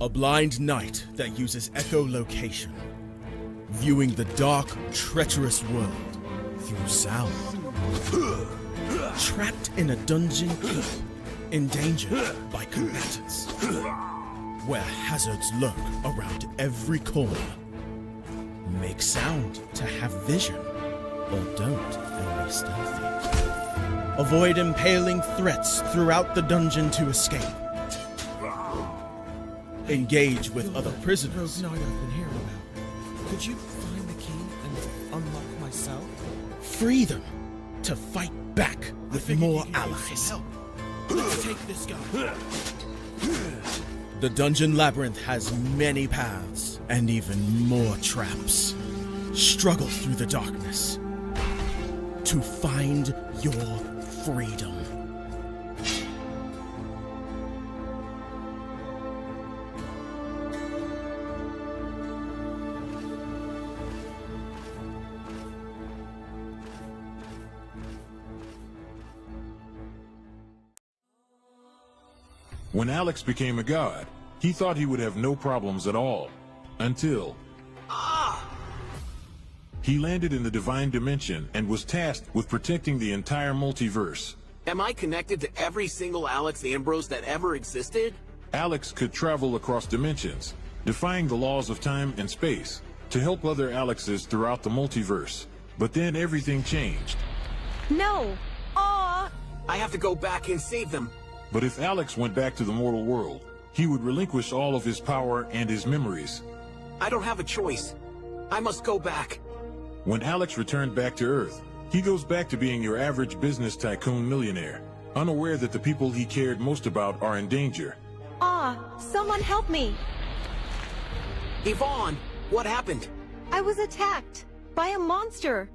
A blind knight that uses echolocation, viewing the dark, treacherous world through sound. Trapped in a dungeon keep, endangered by combatants, where hazards lurk around every corner. Make sound to have vision, or don't and be stealthy. Avoid impaling threats throughout the dungeon to escape. Engage with other prisoners. Rogue Knight I've been hearing about. Could you find the key and unlock my cell? Free them to fight back with more allies. Let's take this guy. The dungeon labyrinth has many paths and even more traps. Struggle through the darkness to find your freedom. When Alex became a god, he thought he would have no problems at all. Until... he landed in the divine dimension and was tasked with protecting the entire multiverse. Am I connected to every single Alex Ambrose that ever existed? Alex could travel across dimensions, defying the laws of time and space, to help other Alexes throughout the multiverse. But then everything changed. No! Aw! I have to go back and save them. But if Alex went back to the mortal world, he would relinquish all of his power and his memories. I don't have a choice. I must go back. When Alex returned back to Earth, he goes back to being your average business tycoon millionaire, unaware that the people he cared most about are in danger. Someone help me! Yvonne, what happened? I was attacked by a monster.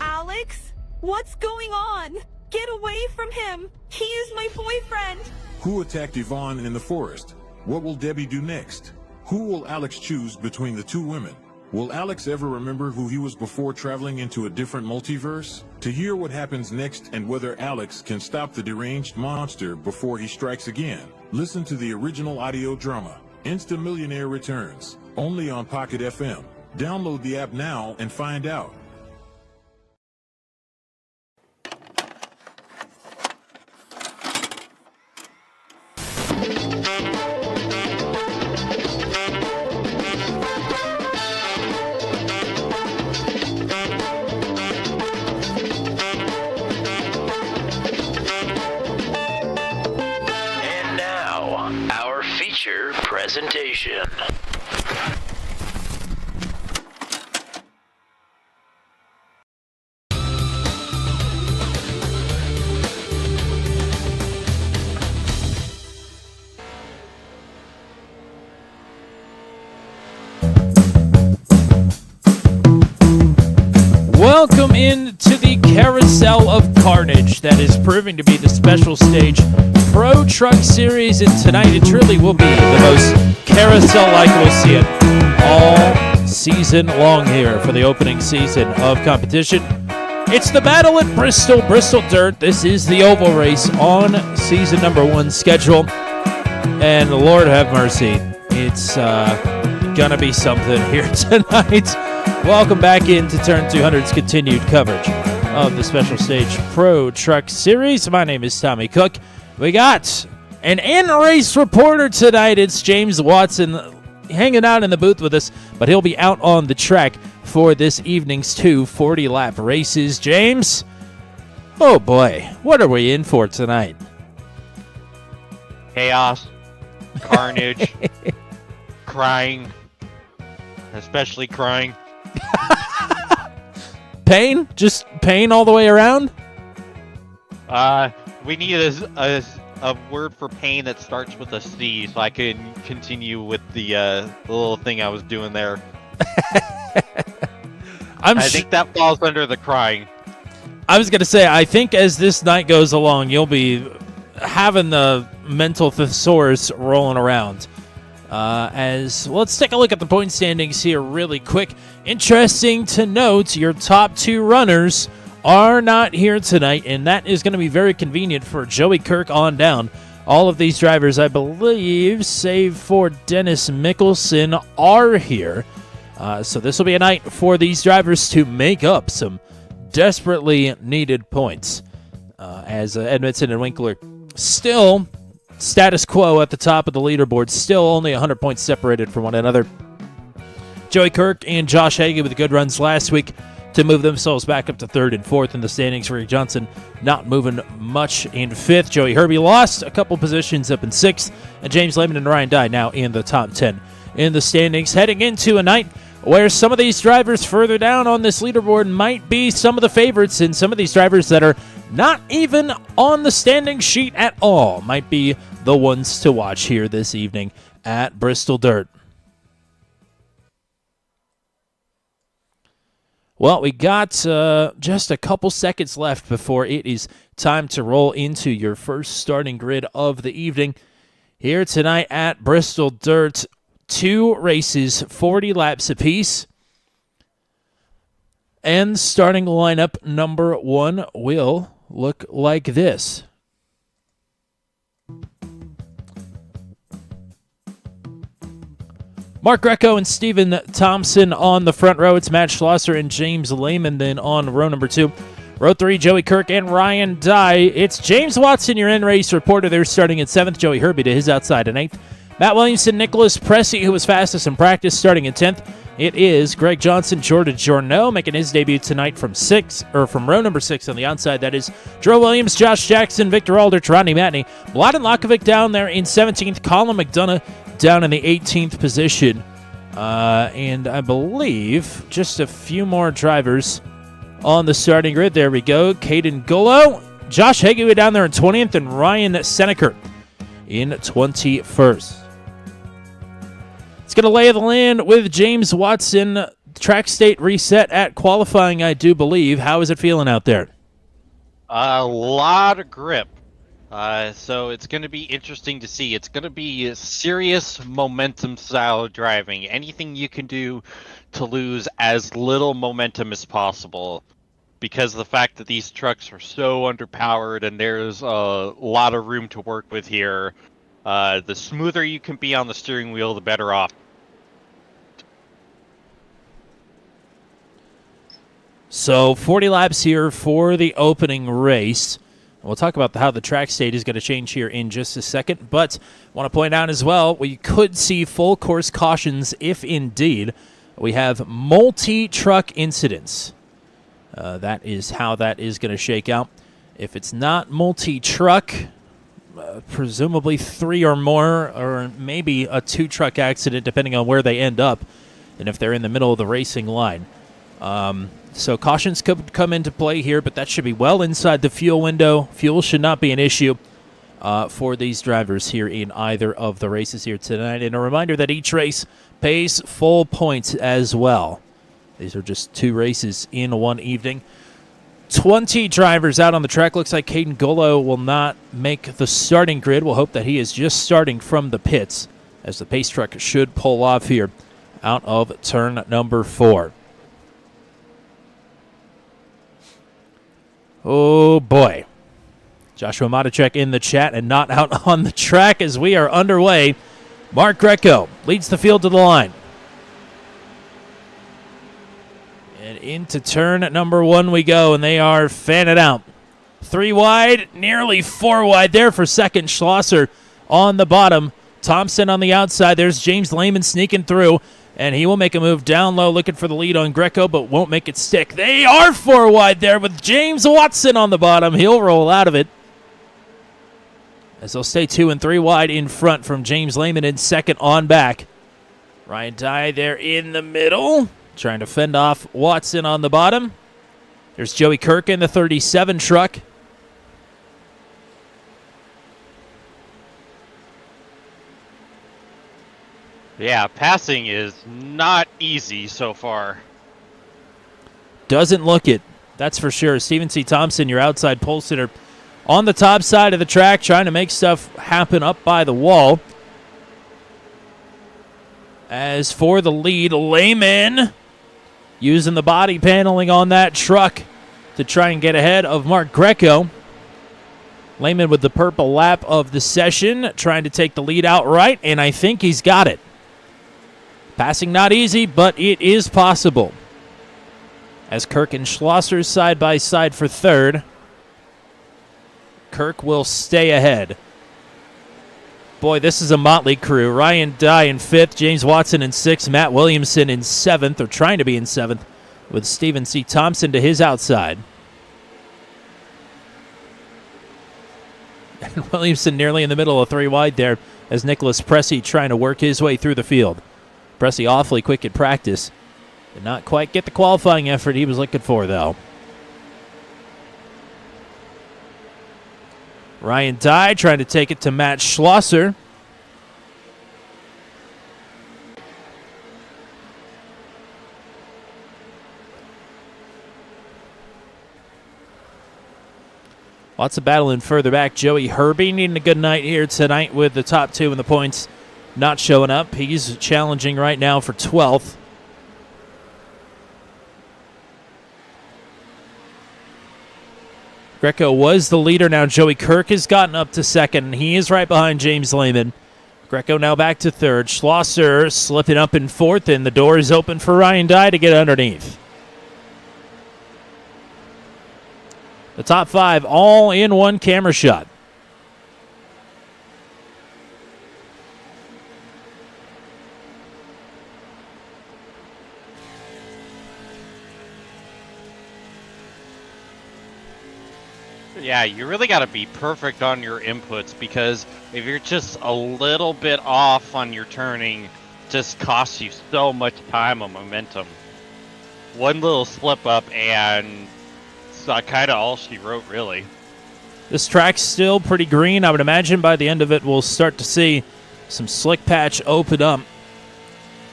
Alex? What's going on? Get away from him! He is my boyfriend! Who attacked Yvonne in the forest? What will Debbie do next? Who will Alex choose between the two women? Will Alex ever remember who he was before traveling into a different multiverse? To hear what happens next and whether Alex can stop the deranged monster before he strikes again, listen to the original audio drama, Insta Millionaire Returns, only on Pocket FM. Download the app now and find out. Presentation. Welcome into the carousel of carnage that is proving to be the special stage Pro Truck Series, and tonight it truly will be the most carousel-like we'll see it all season long here for the opening season of competition. It's the battle at Bristol Dirt. This is the oval race on season number 1 schedule, and Lord have mercy, it's gonna be something here tonight. Welcome back into Turn 200's continued coverage of the special stage Pro Truck Series. My name is Tommy Cook. We got an in-race reporter tonight. It's James Watson hanging out in the booth with us, but he'll be out on the track for this evening's 2 40-lap races. James, oh boy, what are we in for tonight? Chaos, carnage, crying, especially crying. Pain? Just pain all the way around? We need a word for pain that starts with a C, so I can continue with the little thing I was doing there. I think that falls under the crying. I was going to say, I think as this night goes along, you'll be having the mental thesaurus rolling around. Let's take a look at the point standings here really quick. Interesting to note, your top 2 runners are not here tonight, and that is going to be very convenient for Joey Kirk on down. All of these drivers, I believe, save for Dennis Mickelson, are here. So this will be a night for these drivers to make up some desperately needed points. As Edmondson and Winkler still status quo at the top of the leaderboard, still only 100 points separated from one another. Joey Kirk and Josh Hagan with good runs last week to move themselves back up to third and fourth in the standings. Rick Johnson not moving much in fifth. Joey Herbie lost a couple positions up in sixth. And James Lehman and Ryan Dye now in the top 10 in the standings. Heading into a night where some of these drivers further down on this leaderboard might be some of the favorites, and some of these drivers that are not even on the standing sheet at all might be the ones to watch here this evening at Bristol Dirt. Well, we got just a couple seconds left before it is time to roll into your first starting grid of the evening. Here tonight at Bristol Dirt, 2 races, 40 laps apiece. And starting lineup number 1 will look like this. Mark Greco and Steven Thompson on the front row. It's Matt Schlosser and James Lehman then on row number 2. Row 3, Joey Kirk and Ryan Dye. It's James Watson, your in-race reporter. They're starting at 7th. Joey Herbie to his outside in 8th. Matt Williamson, Nicholas Pressey, who was fastest in practice, starting in 10th. It is Greg Johnson, Jordan Journeau, making his debut tonight from row number 6 on the outside. That is Drew Williams, Josh Jackson, Victor Aldrich, Rodney Matney. Mladen Lakovic down there in 17th. Colin McDonough down in the 18th position. And I believe just a few more drivers on the starting grid. There we go. Caden Gullo, Josh Hague down there in 20th, and Ryan Seneker in 21st. It's going to lay the land with James Watson. Track state reset at qualifying, I do believe. How is it feeling out there? A lot of grip. So it's going to be interesting to see. It's going to be serious momentum style driving. Anything you can do to lose as little momentum as possible, because of the fact that these trucks are so underpowered and there's a lot of room to work with here. The smoother you can be on the steering wheel, the better off. So 40 laps here for the opening race. We'll talk about how the track state is going to change here in just a second, but I want to point out as well, we could see full course cautions if indeed we have multi-truck incidents. That is how that is going to shake out. If it's not multi-truck, presumably 3 or more, or maybe a 2-truck accident depending on where they end up and if they're in the middle of the racing line. So cautions could come into play here, but that should be well inside the fuel window. Fuel should not be an issue for these drivers here in either of the races here tonight. And a reminder that each race pays full points as well. These are just 2 races in one evening. 20 drivers out on the track. Looks like Caden Gullo will not make the starting grid. We'll hope that he is just starting from the pits, as the pace truck should pull off here out of turn number 4. Oh, boy. Joshua Matacek in the chat and not out on the track as we are underway. Mark Greco leads the field to the line. And into turn number 1 we go, and they are fanning out. 3 wide, nearly 4 wide there for second. Schlosser on the bottom. Thompson on the outside. There's James Lehman sneaking through, and he will make a move down low looking for the lead on Greco, but won't make it stick. They are 4 wide there with James Watson on the bottom. He'll roll out of it, as they'll stay 2 and 3 wide in front from James Lehman in second on back. Ryan Dye there in the middle, trying to fend off Watson on the bottom. There's Joey Kirk in the 37 truck. Yeah, passing is not easy so far. Doesn't look it, that's for sure. Stephen C. Thompson, your outside pole sitter, on the top side of the track, trying to make stuff happen up by the wall. As for the lead, Lehman using the body paneling on that truck to try and get ahead of Mark Greco. Lehman with the purple lap of the session, trying to take the lead outright, and I think he's got it. Passing not easy, but it is possible. As Kirk and Schlosser side by side for third. Kirk will stay ahead. Boy, this is a motley crew. Ryan Dye in fifth, James Watson in sixth, Matt Williamson in seventh, or trying to be in seventh, with Stephen C. Thompson to his outside. And Williamson nearly in the middle of three wide there as Nicholas Pressey trying to work his way through the field. Pressey awfully quick at practice. Did not quite get the qualifying effort he was looking for, though. Ryan Dye trying to take it to Matt Schlosser. Lots of battling further back. Joey Herbie needing a good night here tonight with the top two in the points not showing up. He's challenging right now for 12th. Greco was the leader. Now Joey Kirk has gotten up to second, and he is right behind James Lehman. Greco now back to third. Schlosser slipping up in fourth, and the door is open for Ryan Dye to get underneath. The top five all in one camera shot. Yeah, you really got to be perfect on your inputs, because if you're just a little bit off on your turning, it just costs you so much time and momentum. One little slip up and it's kind of all she wrote, really. This track's still pretty green. I would imagine by the end of it we'll start to see some slick patch open up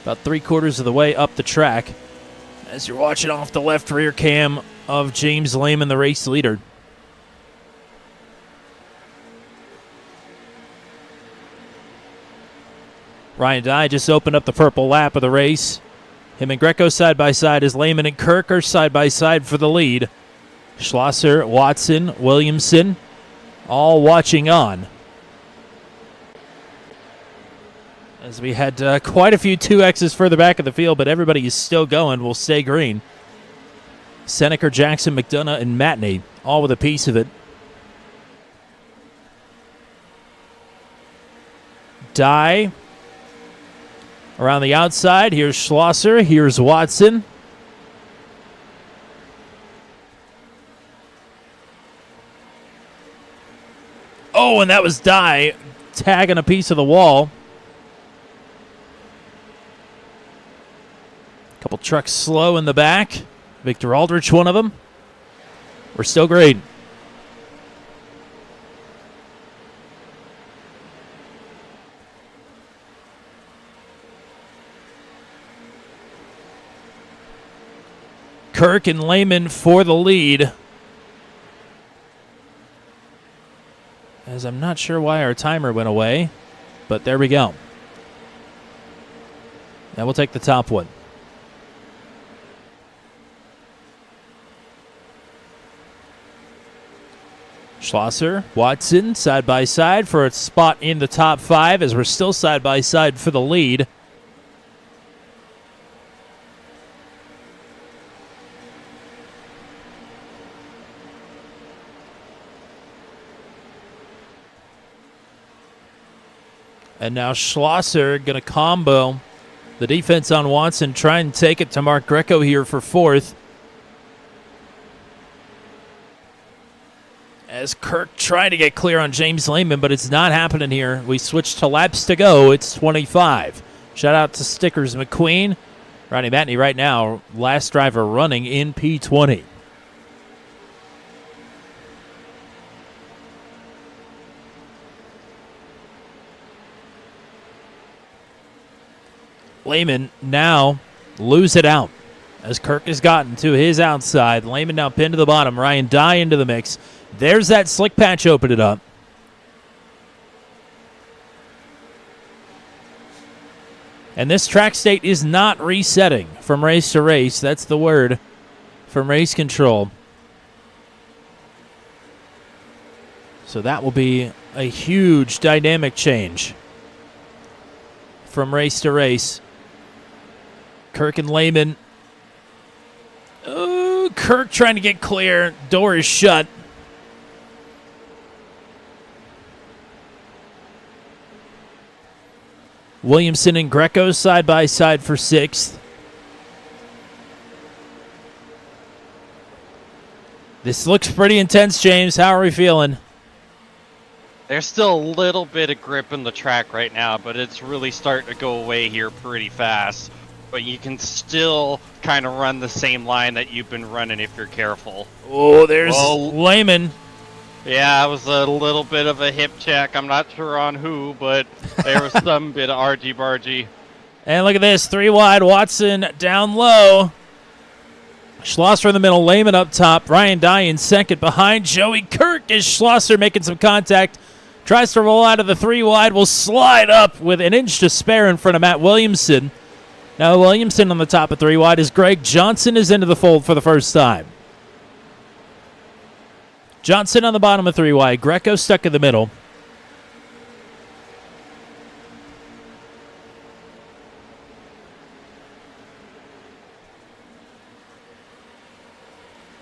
about 3/4 of the way up the track as you're watching off the left rear cam of James Lehman, the race leader. Ryan Dye just opened up the purple lap of the race. Him and Greco side by side as Lehman and Kirk are side by side for the lead. Schlosser, Watson, Williamson, all watching on. As we had quite a few 2Xs further back in the field, but everybody is still going. Will stay green. Seneca, Jackson, McDonough, and Matney, all with a piece of it. Dye around the outside. Here's Schlosser. Here's Watson. Oh, and that was Dye tagging a piece of the wall. Couple trucks slow in the back. Victor Aldrich, one of them. We're still green. Kirk and Lehman for the lead. As I'm not sure why our timer went away, but there we go. Now we'll take the top one. Schlosser, Watson, side by side for a spot in the top five as we're still side by side for the lead. And now Schlosser going to combo the defense on Watson, try and take it to Mark Greco here for fourth. As Kirk trying to get clear on James Lehman, but it's not happening here. We switch to laps to go. It's 25. Shout out to Stickers McQueen. Ronnie Matney right now, last driver running in P20. Lehman now lose it out as Kirk has gotten to his outside. Lehman now pinned to the bottom. Ryan Dye into the mix. There's that slick patch open it up. And this track state is not resetting from race to race. That's the word from race control. So that will be a huge dynamic change from race to race. Kirk and Lehman. Oh, Kirk trying to get clear. Door is shut. Williamson and Greco side by side for 6th. This looks pretty intense, James. How are we feeling? There's still a little bit of grip in the track right now, but it's really starting to go away here pretty fast. But you can still kind of run the same line that you've been running if you're careful. Oh, there's Lehman. Yeah, it was a little bit of a hip check. I'm not sure on who, but there was some bit of argy-bargy. And look at this. 3 wide. Watson down low. Schlosser in the middle. Lehman up top. Ryan Dye in second behind Joey Kirk as Schlosser making some contact. Tries to roll out of the 3 wide. Will slide up with an inch to spare in front of Matt Williamson. Now Williamson on the top of 3 wide as Greg Johnson is into the fold for the first time. Johnson on the bottom of 3 wide. Greco stuck in the middle.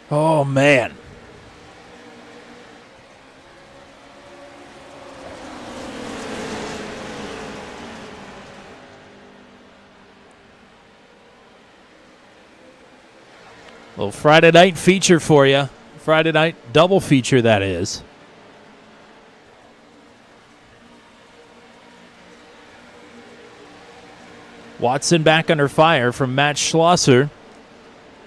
Oh, man. Little Friday night feature for you. Friday night double feature, that is. Watson back under fire from Matt Schlosser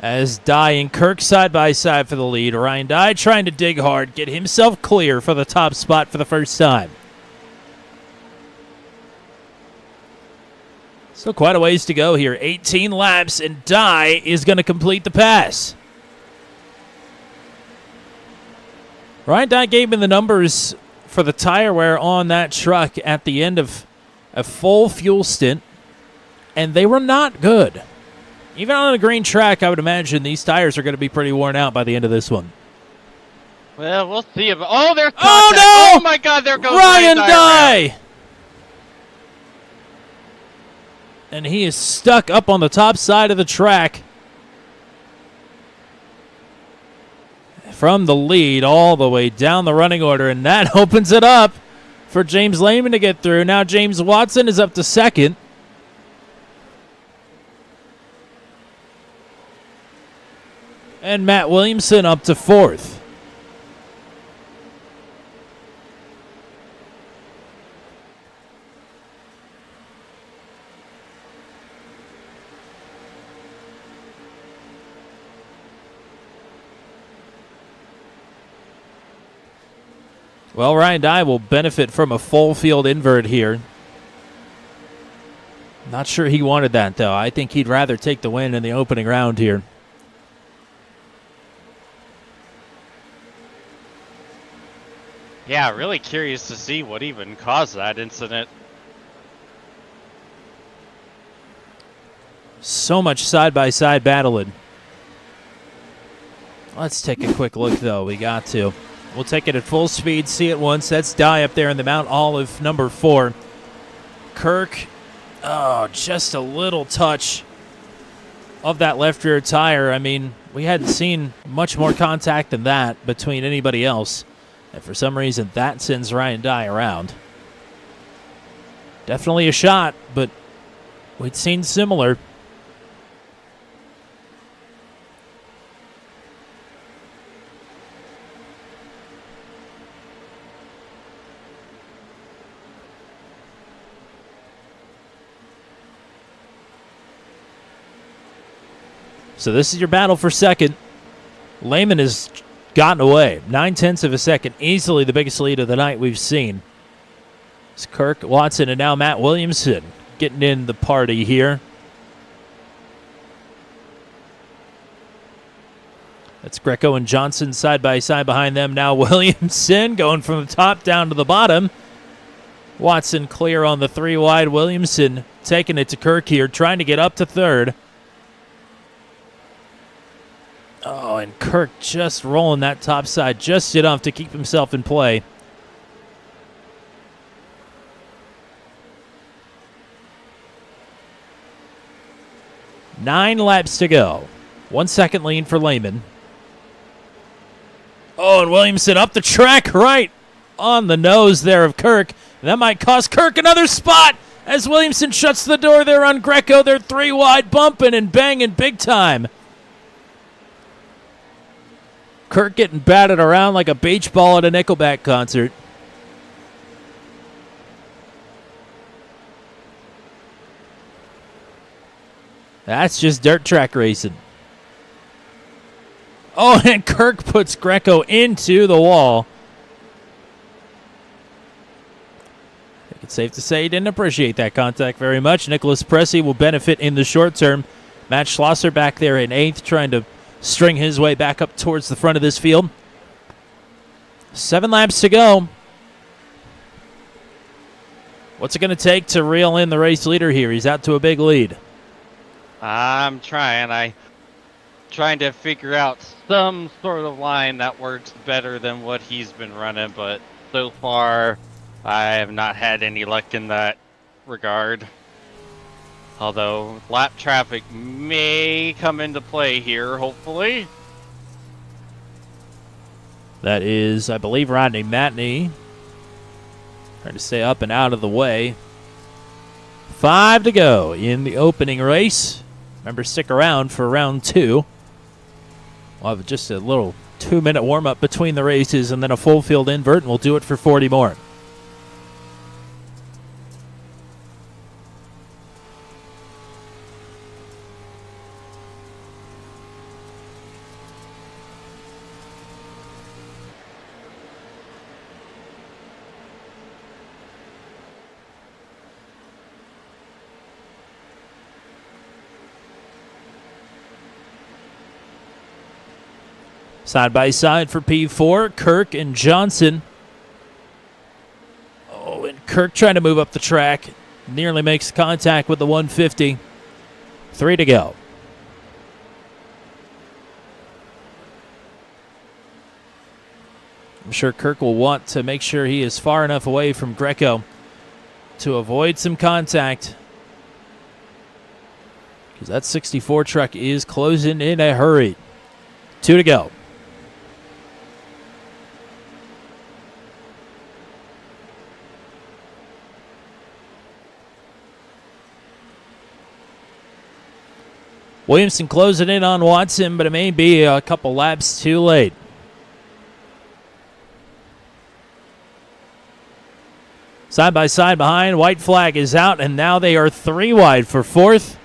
as Dye and Kirk side by side for the lead. Ryan Dye trying to dig hard, get himself clear for the top spot for the first time. Still quite a ways to go here. 18 laps, and Dye is going to complete the pass. Ryan Dye gave me the numbers for the tire wear on that truck at the end of a full fuel stint, and they were not good. Even on a green track, I would imagine these tires are going to be pretty worn out by the end of this one. Well, we'll see. Oh, there's contact. Oh, no! Oh, my God, there goes Ryan Dye. Dye! And he is stuck up on the top side of the track. From the lead all the way down the running order, and that opens it up for James Lehman to get through. Now James Watson is up to second. And Matt Williamson up to fourth. Well, Ryan Dye will benefit from a full field invert here. Not sure he wanted that, though. I think he'd rather take the win in the opening round here. Yeah, really curious to see what even caused that incident. So much side-by-side battling. Let's take a quick look, though. We got to. We'll take it at full speed, see it once. That's Dye up there in the Mount Olive number 4. Kirk, just a little touch of that left rear tire. I mean, we hadn't seen much more contact than that between anybody else. And for some reason, that sends Ryan Dye around. Definitely a shot, but we'd seen similar. So this is your battle for second. Lehman has gotten away. 9/10 of a second. Easily the biggest lead of the night we've seen. It's Kirk, Watson, and now Matt Williamson getting in the party here. That's Greco and Johnson side by side behind them. Now Williamson going from the top down to the bottom. Watson clear on the 3 wide. Williamson taking it to Kirk here, trying to get up to third. Oh, and Kirk just rolling that top side just enough to keep himself in play. 9 laps to go. 1 second lead for Lehman. Oh, and Williamson up the track right on the nose there of Kirk. That might cost Kirk another spot as Williamson shuts the door there on Greco. They're 3 wide, bumping and banging big time. Kirk getting batted around like a beach ball at a Nickelback concert. That's just dirt track racing. Oh, and Kirk puts Greco into the wall. I think it's safe to say he didn't appreciate that contact very much. Nicholas Pressey will benefit in the short term. Matt Schlosser back there in 8th, trying to string his way back up towards the front of this field. 7 laps to go. What's it going to take to reel in the race leader here? He's out to a big lead. I'm trying to figure out some sort of line that works better than what he's been running, but so far I have not had any luck in that regard. Although lap traffic may come into play here, hopefully. That is, I believe, Rodney Matney. Trying to stay up and out of the way. 5 to go in the opening race. Remember, stick around for round 2. We'll have just a little 2-minute warm-up between the races and then a full field invert, and we'll do it for 40 more. Side by side for P4, Kirk and Johnson. Oh, and Kirk trying to move up the track. Nearly makes contact with the 150. 3 to go. I'm sure Kirk will want to make sure he is far enough away from Greco to avoid some contact, because that 64 truck is closing in a hurry. 2 to go. Williamson closing in on Watson, but it may be a couple laps too late. Side by side behind, white flag is out, and now they are 3 wide for 4th.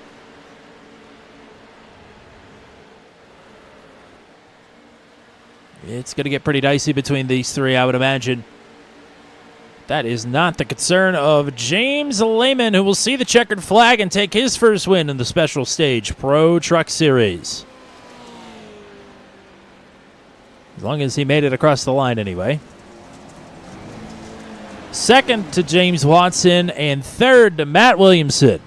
It's going to get pretty dicey between these 3, I would imagine. That is not the concern of James Lehman, who will see the checkered flag and take his first win in the Special Stage Pro Truck Series. As long as he made it across the line anyway. Second to James Watson, and third to Matt Williamson.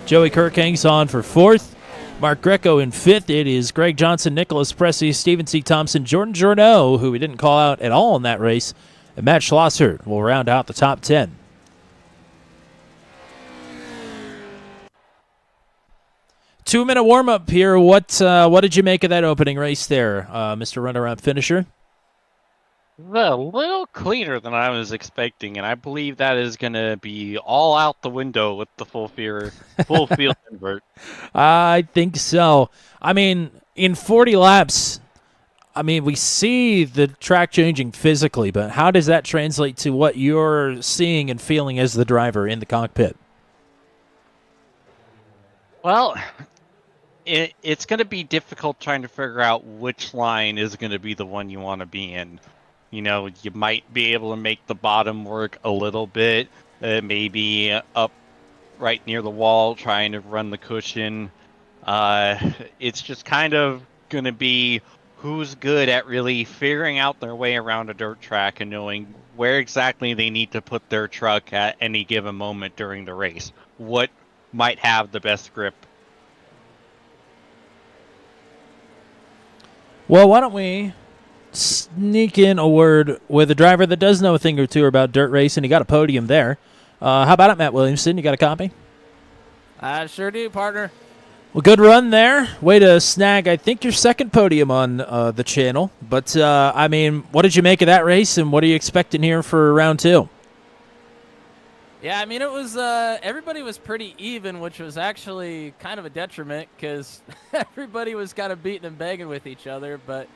Joey Kirk hangs on for 4th. Mark Greco in 5th. It is Greg Johnson, Nicholas Pressey, Stephen C. Thompson, Jordan Journeau, who we didn't call out at all in that race, and Matt Schlosser will round out the top 10. Two-minute warm-up here. What did you make of that opening race there, Mr. Runaround Finisher? A little cleaner than I was expecting, and I believe that is going to be all out the window with the full field invert. I think so. I mean, in 40 laps, I mean, we see the track changing physically, but how does that translate to what you're seeing and feeling as the driver in the cockpit? Well, it's going to be difficult trying to figure out which line is going to be the one you want to be in. You know, you might be able to make the bottom work a little bit, maybe up right near the wall, trying to run the cushion. It's just kind of going to be who's good at really figuring out their way around a dirt track and knowing where exactly they need to put their truck at any given moment during the race. What might have the best grip. Well, why don't we sneak in a word with a driver that does know a thing or two about dirt racing. He got a podium there. How about it, Matt Williamson? You got a copy? I sure do, partner. Well, good run there. Way to snag, I think, your second podium on the channel. But, I mean, what did you make of that race, and what are you expecting here for round 2? Yeah, I mean, it was everybody was pretty even, which was actually kind of a detriment because everybody was kind of beating and begging with each other. But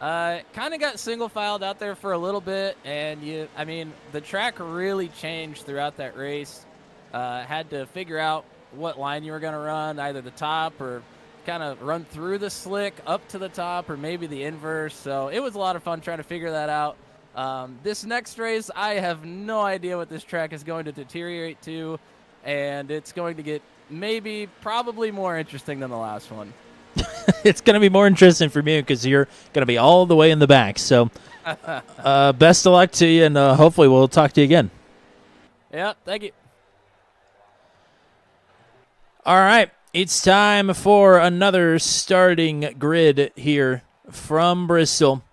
kind of got single filed out there for a little bit, and I mean, the track really changed throughout that race. Had to figure out what line you were going to run, either the top or kind of run through the slick up to the top, or maybe the inverse. So it was a lot of fun trying to figure that out. This next race, I have no idea what this track is going to deteriorate to, and it's going to get probably more interesting than the last one. It's going to be more interesting for me because you're going to be all the way in the back. So best of luck to you, and hopefully we'll talk to you again. Yeah, thank you. All right, it's time for another starting grid here from Bristol.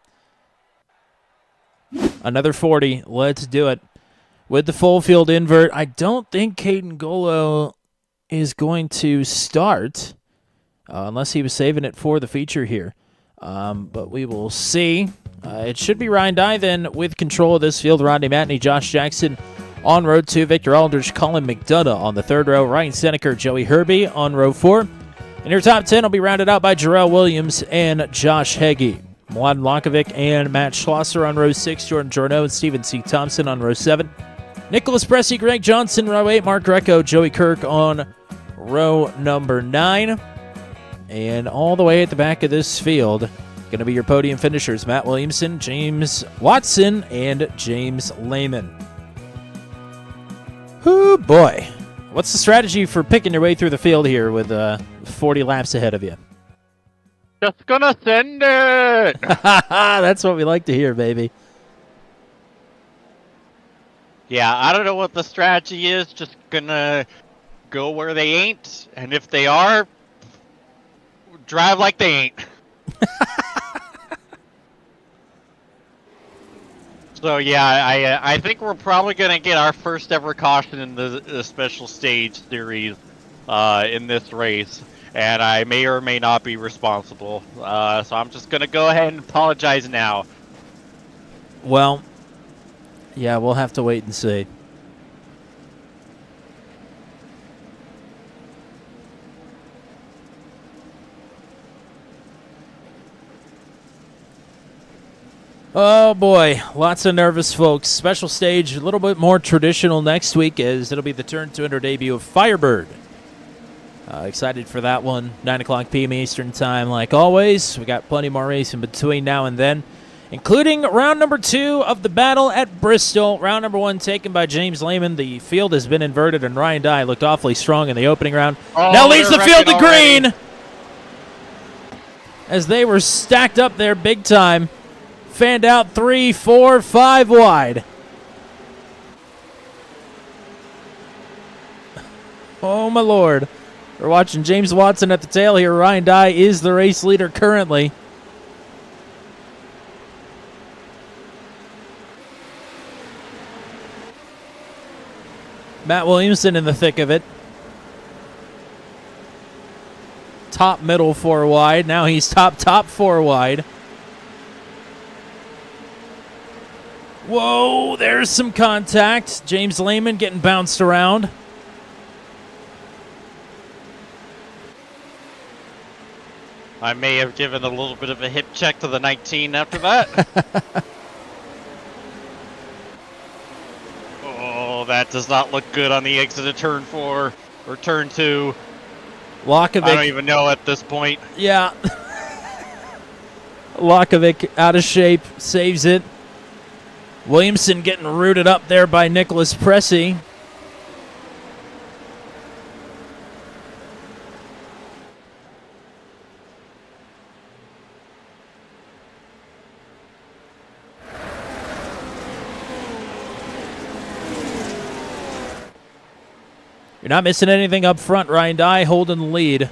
Another 40. Let's do it. With the full field invert, I don't think Caden Golo is going to start unless he was saving it for the feature here. But we will see. It should be Ryan Dye then with control of this field. Rodney Matney, Josh Jackson on row 2. Victor Aldrich, Colin McDonough on the 3rd row. Ryan Seneker, Joey Herbie on row 4. And your top 10 will be rounded out by Jarrell Williams and Josh Heggie. Mladen Lankovic and Matt Schlosser on row 6. Jordan Jorno and Stephen C. Thompson on row 7. Nicholas Pressey, Greg Johnson, row 8. Mark Greco, Joey Kirk on row number 9. And all the way at the back of this field, going to be your podium finishers, Matt Williamson, James Watson, and James Lehman. Whoo, boy. What's the strategy for picking your way through the field here with 40 laps ahead of you? Just gonna send it! That's what we like to hear, baby. Yeah, I don't know what the strategy is. Just gonna go where they ain't, and if they are, drive like they ain't. So yeah, I think we're probably gonna get our first ever caution in the special stage series in this race, and I may or may not be responsible. So I'm just gonna go ahead and apologize now. Well, yeah, we'll have to wait and see. Oh boy, lots of nervous folks. Special stage, a little bit more traditional next week as it'll be the Turn 200 debut of Firebird. Excited for that one, 9 o'clock p.m. Eastern Time like always. We got plenty more race in between now and then, including round number 2 of the battle at Bristol. Round number 1 taken by James Lehman. The field has been inverted, and Ryan Dye looked awfully strong in the opening round. Now leads the field to green as they were stacked up there big time. Fanned out 3, 4, 5 wide. Oh, my Lord. We're watching James Watson at the tail here. Ryan Dye is the race leader currently. Matt Williamson in the thick of it. Top, middle, 4 wide. Now he's top, 4 wide. Whoa, there's some contact. James Lehman getting bounced around. I may have given a little bit of a hip check to the 19 after that. Oh, that does not look good on the exit of turn 4 or turn 2. Lakovic. I don't even know at this point. Yeah. Lakovic out of shape, saves it. Williamson getting rooted up there by Nicholas Pressey. You're not missing anything up front. Ryan Dye holding the lead,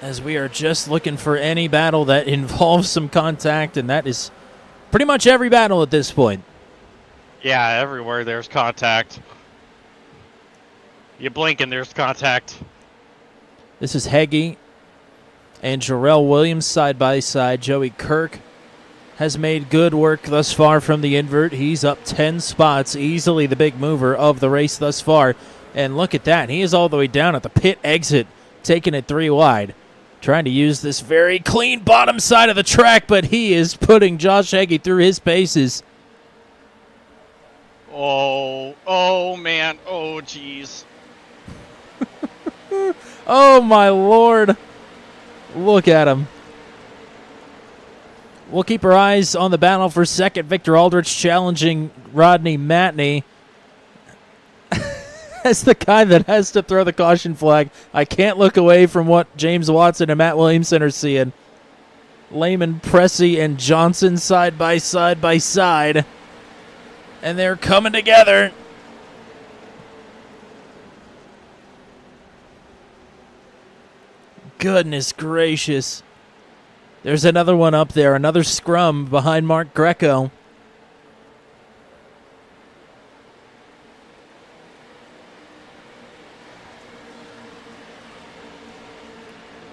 as we are just looking for any battle that involves some contact, and that is pretty much every battle at this point. Yeah, everywhere there's contact. You blink and there's contact. This is Heggie and Jarrell Williams side by side. Joey Kirk has made good work thus far from the invert. He's up 10 spots, easily the big mover of the race thus far. And look at that. He is all the way down at the pit exit, taking it 3 wide. Trying to use this very clean bottom side of the track, but he is putting Josh Heggie through his paces. Oh man, oh jeez. Oh my lord. Look at him. We'll keep our eyes on the battle for second. Victor Aldrich challenging Rodney Matney as the guy that has to throw the caution flag. I can't look away from what James Watson and Matt Williamson are seeing. Lehman, Pressey, and Johnson side by side by side. And they're coming together. Goodness gracious. There's another one up there, another scrum behind Mark Greco.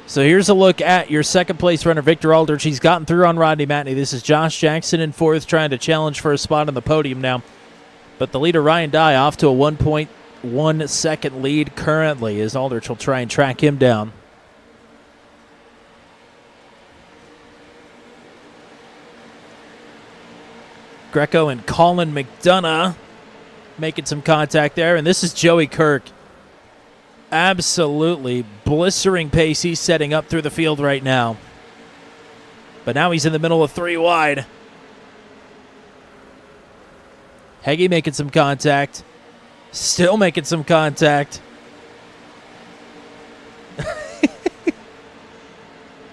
So here's a look at your second place runner, Victor Aldrich. He's gotten through on Rodney Matney. This is Josh Jackson in fourth, trying to challenge for a spot on the podium now. But the leader, Ryan Dye, off to a 1.1 second lead currently, as Aldrich will try and track him down. Greco and Colin McDonough making some contact there. And this is Joey Kirk. Absolutely blistering pace he's setting up through the field right now. But now he's in the middle of 3 wide. Heggie making some contact. Still making some contact.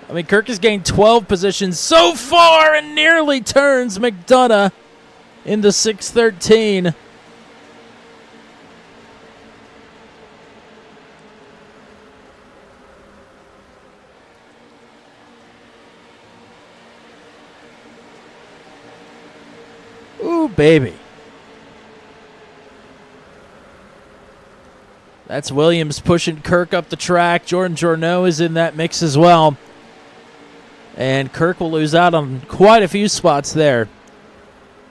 I mean, Kirk has gained 12 positions so far and nearly turns McDonough into 6:13. Ooh, baby. That's Williams pushing Kirk up the track. Jordan Journeau is in that mix as well. And Kirk will lose out on quite a few spots there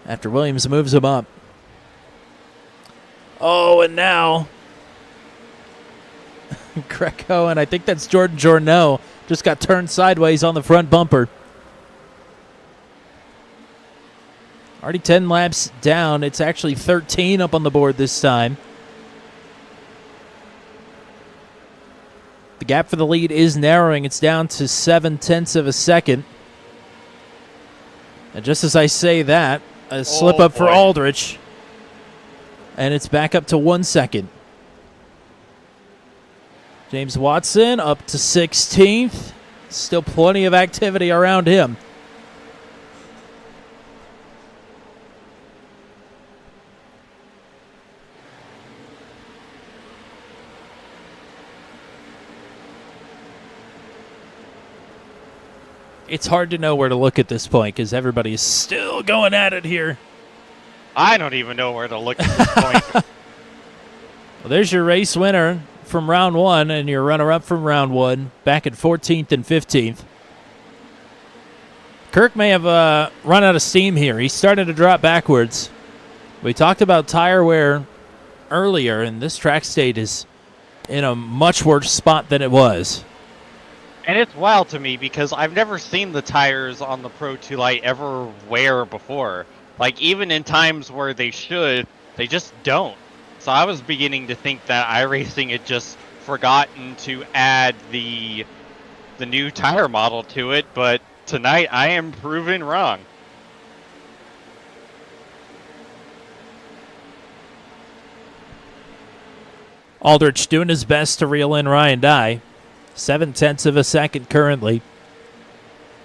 after Williams moves him up. Oh, and now Greco, and I think that's Jordan Journeau, just got turned sideways on the front bumper. Already 10 laps down. It's actually 13 up on the board this time. The gap for the lead is narrowing. It's down to 0.7 of a second. And just as I say that, a slip up for Aldrich. And it's back up to 1 second. James Watson up to 16th. Still plenty of activity around him. It's hard to know where to look at this point because everybody is still going at it here. I don't even know where to look at this point. Well, there's your race winner from round 1 and your runner-up from round 1, back at 14th and 15th. Kirk may have run out of steam here. He's starting to drop backwards. We talked about tire wear earlier, and this track state is in a much worse spot than it was. And it's wild to me because I've never seen the tires on the Pro 2 Lite ever wear before. Like, even in times where they should, they just don't. So I was beginning to think that iRacing had just forgotten to add the new tire model to it, but tonight I am proven wrong. Aldrich doing his best to reel in Ryan Dye. 0.7 of a second currently.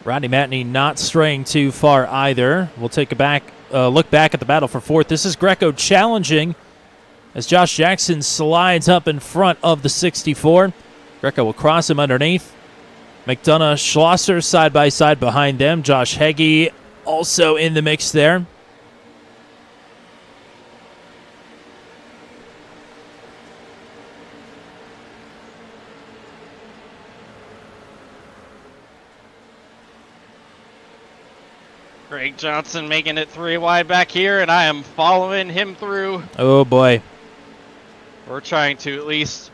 Rodney Matney not straying too far either. We'll take a look back at the battle for fourth. This is Greco challenging as Josh Jackson slides up in front of the 64. Greco will cross him underneath. McDonough, Schlosser side by side behind them. Josh Heggie also in the mix there. Greg Johnson making it 3 wide back here, and I am following him through. Oh, boy. We're trying to at least.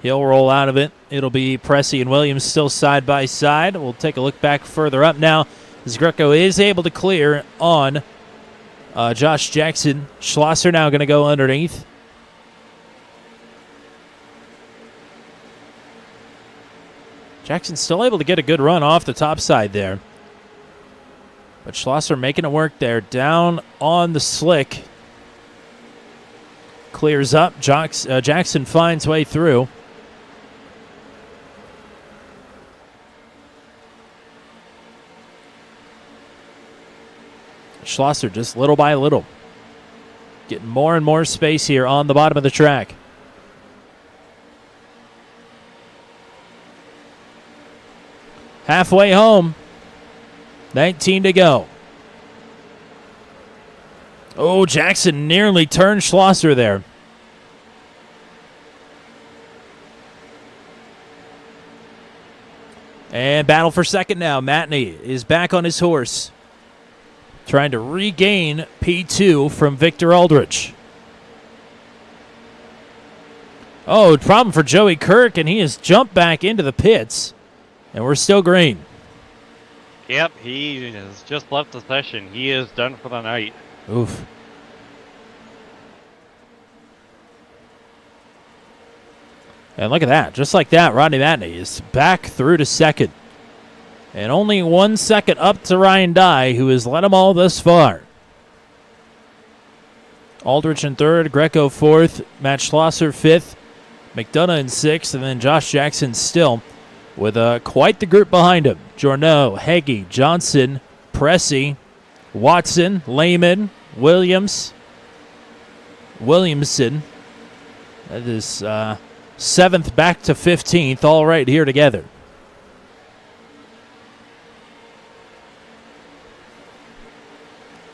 He'll roll out of it. It'll be Pressey and Williams still side by side. We'll take a look back further up now as Greco is able to clear on Josh Jackson. Schlosser now going to go underneath. Jackson still able to get a good run off the top side there. But Schlosser making it work there. Down on the slick. Clears up. Jackson finds way through. Schlosser just little by little. Getting more and more space here on the bottom of the track. Halfway home. 19 to go. Oh, Jackson nearly turned Schlosser there. And battle for second now. Matney is back on his horse, trying to regain P2 from Victor Aldrich. Oh, problem for Joey Kirk, and he has jumped back into the pits, and we're still green. Yep, he has just left the session. He is done for the night. Oof. And look at that. Just like that, Rodney Matney is back through to second. And only 1 second up to Ryan Dye, who has led them all thus far. Aldrich in third, Greco fourth, Matt Schlosser fifth, McDonough in sixth, and then Josh Jackson still with quite the group behind him. Journeau, Heggie, Johnson, Pressey, Watson, Lehman, Williamson. That is seventh back to 15th, all right here together.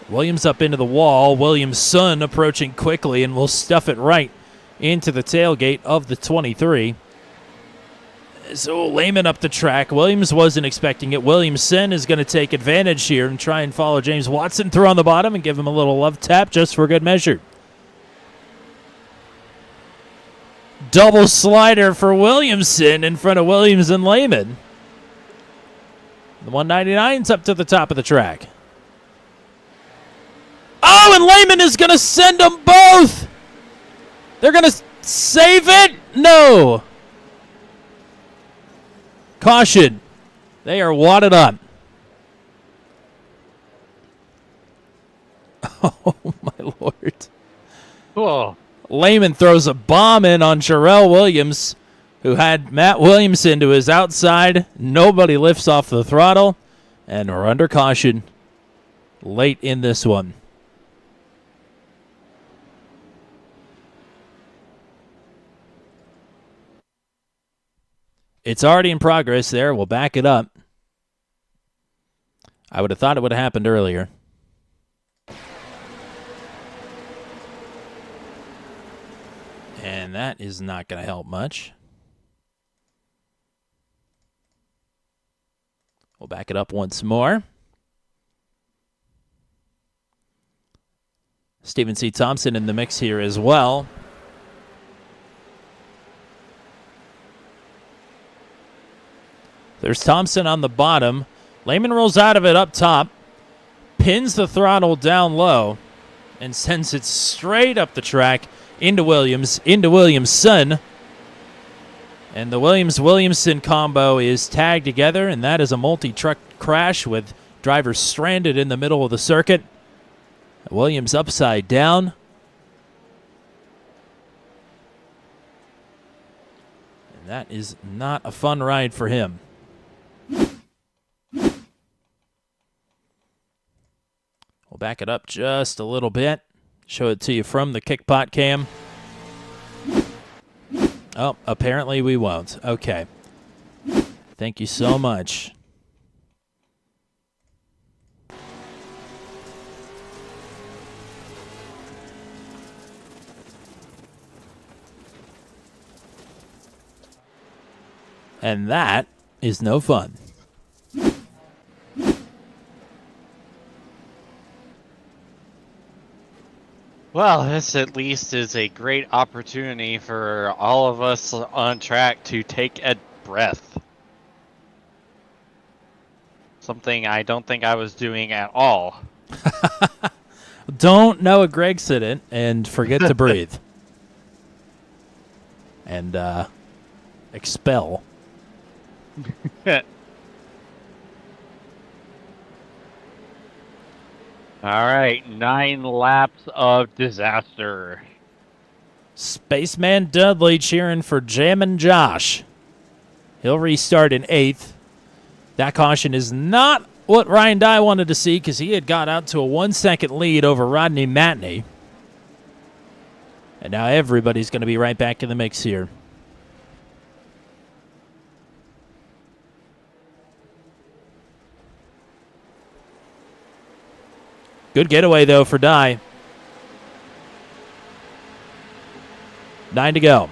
Williams up into the wall. Williamson approaching quickly and will stuff it right into the tailgate of the 23. So Lehman up the track. Williams wasn't expecting it. Williamson is going to take advantage here and try and follow James Watson through on the bottom and give him a little love tap just for good measure. Double slider for Williamson in front of Williams and Lehman. The 199's up to the top of the track. Oh, and Lehman is going to send them both. They're going to save it? No. Caution. They are wadded up. Oh, my Lord. Whoa. Lehman throws a bomb in on Jarrell Williams, who had Matt Williamson to his outside. Nobody lifts off the throttle, and we're under caution late in this one. It's already in progress there. We'll back it up. I would have thought it would have happened earlier. And that is not going to help much. We'll back it up once more. Stephen C. Thompson in the mix here as well. There's Thompson on the bottom. Lehman rolls out of it up top, pins the throttle down low, and sends it straight up the track into Williamson. And the Williams-Williamson combo is tagged together, and that is a multi-truck crash with drivers stranded in the middle of the circuit. Williams upside down. And that is not a fun ride for him. We'll back it up just a little bit. Show it to you from the kickpot cam. Oh, apparently we won't. Okay. Thank you so much. And that is no fun. Well, this at least is a great opportunity for all of us on track to take a breath. Something I don't think I was doing at all. Don't know a Greg's incident and forget to breathe. And expel. All right, 9 laps of disaster. Spaceman Dudley cheering for Jammin' Josh. He'll restart in 8th. That caution is not what Ryan Dye wanted to see because he had got out to a 1-second lead over Rodney Matney. And now everybody's going to be right back in the mix here. Good getaway, though, for Dye. 9 to go.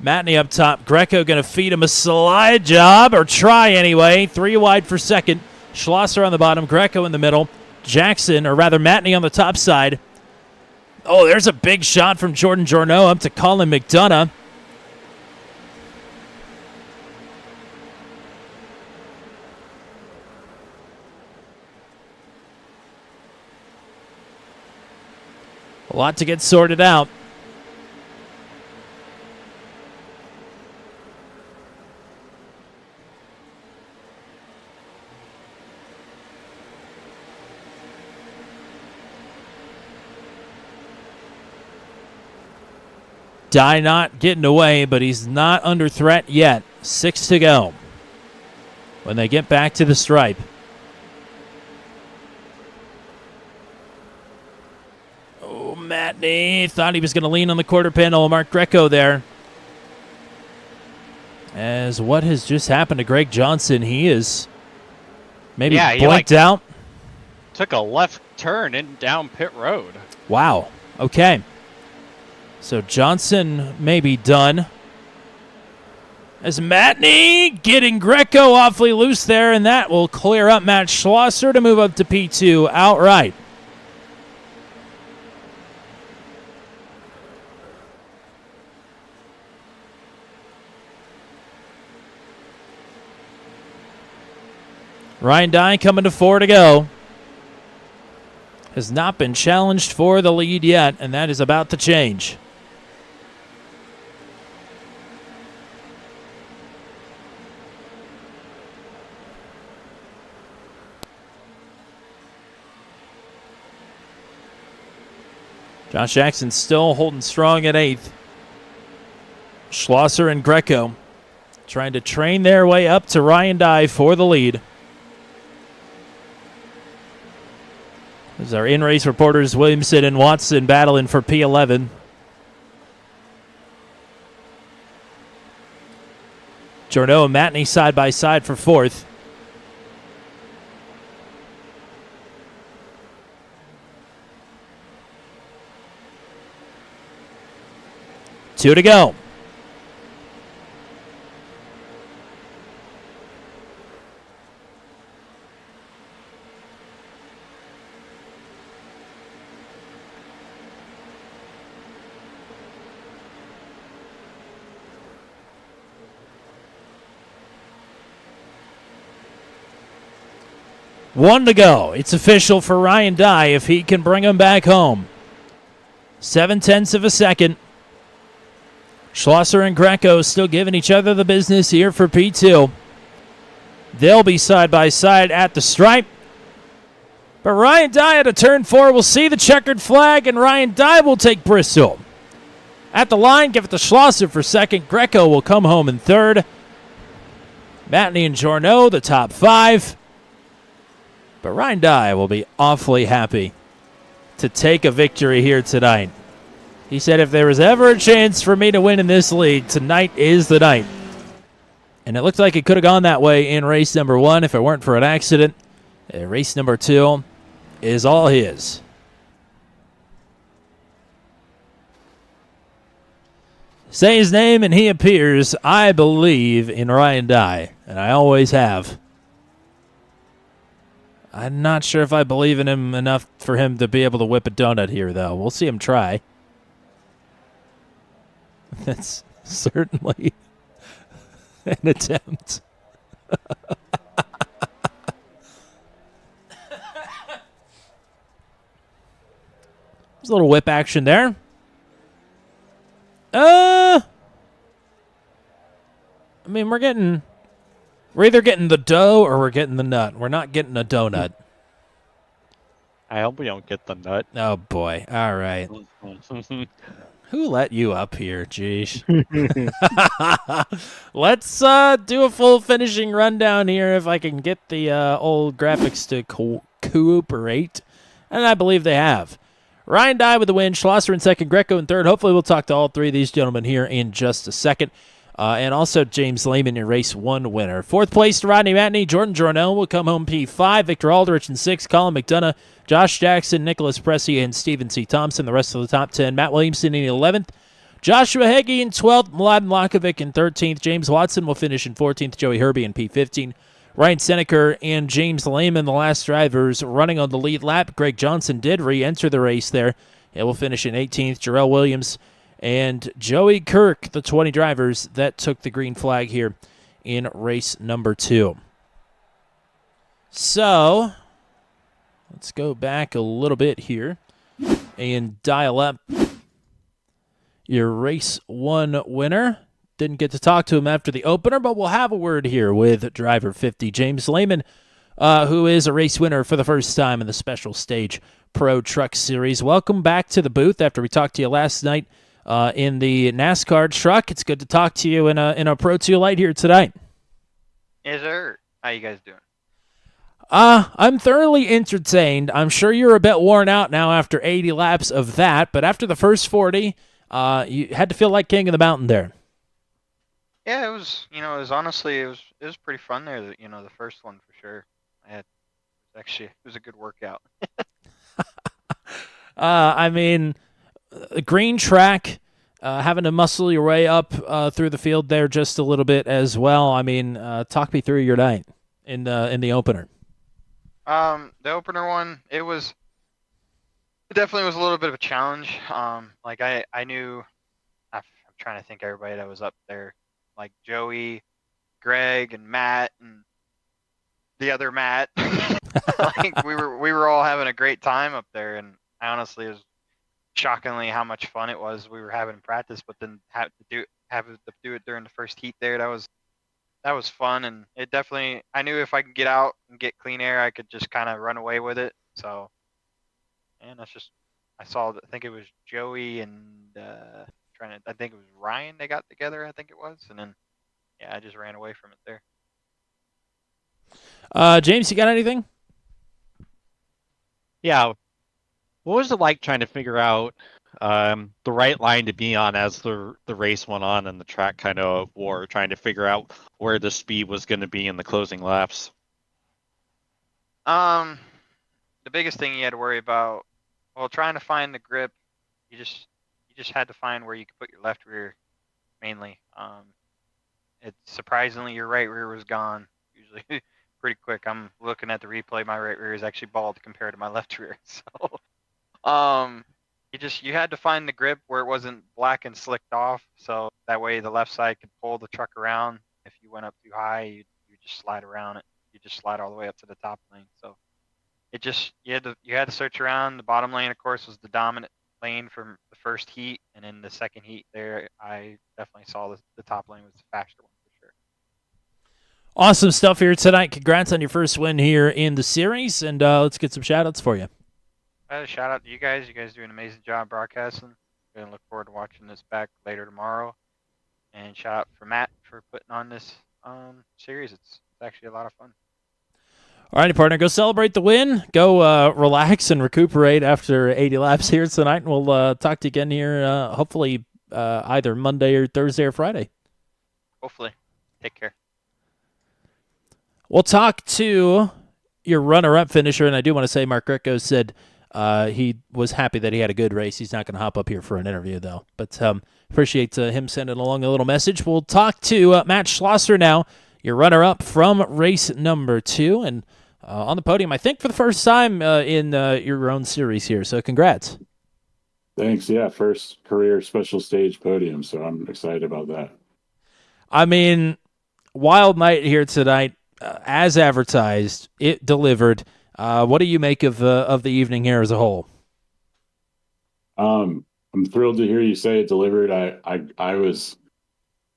Matney up top. Greco going to feed him a slide job, or try anyway. 3 wide for second. Schlosser on the bottom. Greco in the middle. Jackson, or rather Matney on the top side. Oh, there's a big shot from Jordan Journeau up to Colin McDonough. A lot to get sorted out. Dye not getting away, but he's not under threat yet. 6 to go when they get back to the stripe. Oh, Matney thought he was going to lean on the quarter panel. Mark Greco there. As what has just happened to Greg Johnson, he is maybe blanked out. Took a left turn and down pit road. Wow. Okay. So Johnson may be done. As Matney getting Greco awfully loose there, and that will clear up Matt Schlosser to move up to P2 outright. Ryan Dye coming to 4 to go. Has not been challenged for the lead yet, and that is about to change. Josh Jackson still holding strong at 8th. Schlosser and Greco trying to train their way up to Ryan Dye for the lead. As our in-race reporters Williamson and Watson battling for P11. Journeau and Matney side by side for 4th. Two to go. One to go. It's official for Ryan Dye if he can bring him back home. 7/10 of a second. Schlosser and Greco still giving each other the business here for P2. They'll be side by side at the stripe. But Ryan Dye at a turn 4 will see the checkered flag, and Ryan Dye will take Bristol. At the line, give it to Schlosser for second. Greco will come home in third. Matney and Journeau, the top 5. But Ryan Dye will be awfully happy to take a victory here tonight. He said, if there was ever a chance for me to win in this league, tonight is the night. And it looked like it could have gone that way in race number 1 if it weren't for an accident. Race number 2 is all his. Say his name and he appears. I believe in Ryan Dye, and I always have. I'm not sure if I believe in him enough for him to be able to whip a donut here, though. We'll see him try. That's certainly an attempt. There's a little whip action there. I mean, we're either getting the dough or we're getting the nut. We're not getting a donut. I hope we don't get the nut. Oh, boy. All right. Who let you up here? Jeez. Let's do a full finishing rundown here if I can get the old graphics to cooperate. And I believe they have. Ryan Dye with the win, Schlosser in second, Greco in third. Hopefully we'll talk to all three of these gentlemen here in just a second. And also James Lehman, your race 1 winner. Fourth place to Rodney Matney. Jordan Jornell will come home P5. Victor Aldrich in 6. Colin McDonough, Josh Jackson, Nicholas Pressey, and Stephen C. Thompson. The rest of the top 10. Matt Williamson in 11th. Joshua Heggie in 12th. Mladen Lakovic in 13th. James Watson will finish in 14th. Joey Herbie in P15. Ryan Seneker and James Lehman, the last drivers, running on the lead lap. Greg Johnson did re-enter the race there. It will finish in 18th. Jarrell Williams and Joey Kirk, the 20 drivers that took the green flag here in race number 2. So, let's go back a little bit here and dial up your race 1 winner. Didn't get to talk to him after the opener, but we'll have a word here with driver 50, James Lehman, who is a race winner for the first time in the Special Stage Pro Truck Series. Welcome back to the booth after we talked to you last night in the NASCAR truck. It's good to talk to you in a Pro 2 Light here tonight. Yes, sir. How you guys doing? I'm thoroughly entertained. I'm sure you're a bit worn out now after 80 laps of that, but after the first 40, you had to feel like king of the mountain there. Yeah, it was. It was honestly, it was pretty fun there. The first one for sure. It was a good workout. I mean, a green track, having to muscle your way up through the field there just a little bit as well. I mean, talk me through your night in the opener. The opener one, it definitely was a little bit of a challenge. Like I knew, I'm trying to think everybody that was up there, like Joey, Greg, and Matt, and the other Matt. Like we were all having a great time up there, and I honestly, it was shockingly how much fun it was we were having in practice, but then have to do it during the first heat there. That was fun, and it definitely, I knew if I could get out and get clean air, I could just kind of run away with it. So, and I think it was Joey and I think it was Ryan they got together, I think it was, and then yeah, I just ran away from it there. James, you got anything? Yeah. What was it like trying to figure out the right line to be on as the race went on and the track kind of wore, trying to figure out where the speed was going to be in the closing laps? The biggest thing you had to worry about, well, trying to find the grip, you just had to find where you could put your left rear mainly. It's surprisingly your right rear was gone usually pretty quick. I'm looking at the replay, my right rear is actually bald compared to my left rear. So you had to find the grip where it wasn't black and slicked off, so that way the left side could pull the truck around. If you went up too high, you just slide around it. You just slide all the way up to the top lane. So you had to search around. The bottom lane, of course, was the dominant lane from the first heat, and in the second heat there, I definitely saw the top lane was the faster one for sure. Awesome stuff here tonight. Congrats on your first win here in the series, and let's get some shout-outs for you. Shout out to you guys. You guys do an amazing job broadcasting. We're gonna look forward to watching this back later tomorrow. And shout out for Matt for putting on this series. It's actually a lot of fun. All righty, partner. Go celebrate the win. Go relax and recuperate after 80 laps here tonight. And we'll talk to you again here hopefully either Monday or Thursday or Friday. Hopefully. Take care. We'll talk to your runner-up finisher, and I do want to say Mark Greco said he was happy that he had a good race. He's not going to hop up here for an interview, though. But appreciate him sending along a little message. We'll talk to Matt Schlosser now, your runner-up from race number 2, and on the podium, I think for the first time in your own series here. So congrats. Thanks. Yeah, first career special stage podium, so I'm excited about that. I mean, wild night here tonight. As advertised, it delivered. What do you make of the evening here as a whole? I'm thrilled to hear you say it delivered. I was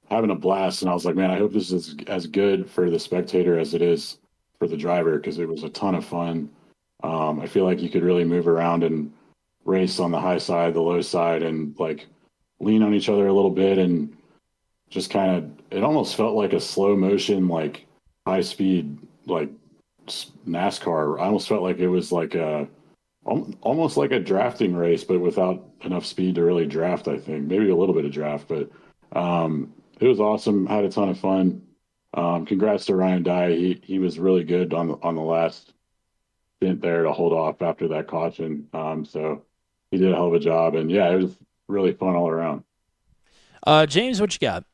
having a blast, and I was like, man, I hope this is as good for the spectator as it is for the driver, because it was a ton of fun. I feel like you could really move around and race on the high side, the low side, and like lean on each other a little bit, and just kind of, it almost felt like a slow motion, like high speed, like NASCAR. I almost felt like it was like almost like a drafting race, but without enough speed to really draft. I think maybe a little bit of draft, but it was awesome. Had a ton of fun. Congrats to Ryan Dye. He was really good on the last stint there to hold off after that caution. So he did a hell of a job, and yeah, it was really fun all around. James, what you got?